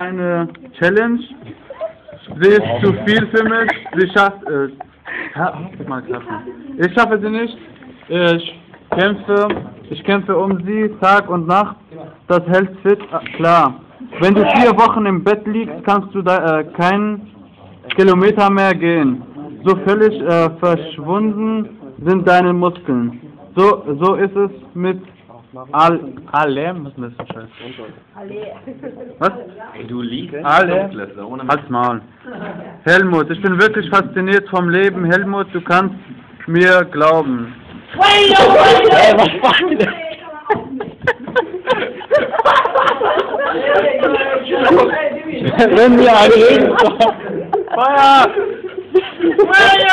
Eine Challenge. Sie ist zu viel für mich. Sie schafft es. Ich schaffe sie nicht. Ich kämpfe um sie Tag und Nacht. Das hält fit. Klar. Wenn du 4 Wochen im Bett liegst, kannst du keinen Kilometer mehr gehen. So völlig verschwunden sind deine Muskeln. So ist es mit allem. Was ist das denn? Was? Du liegst Alle. Halt's Maul. Helmut, ich bin wirklich fasziniert vom Leben. Helmut, du kannst mir glauben. Hey, was macht ihr denn? Wenn wir ein Feuer! Feuer!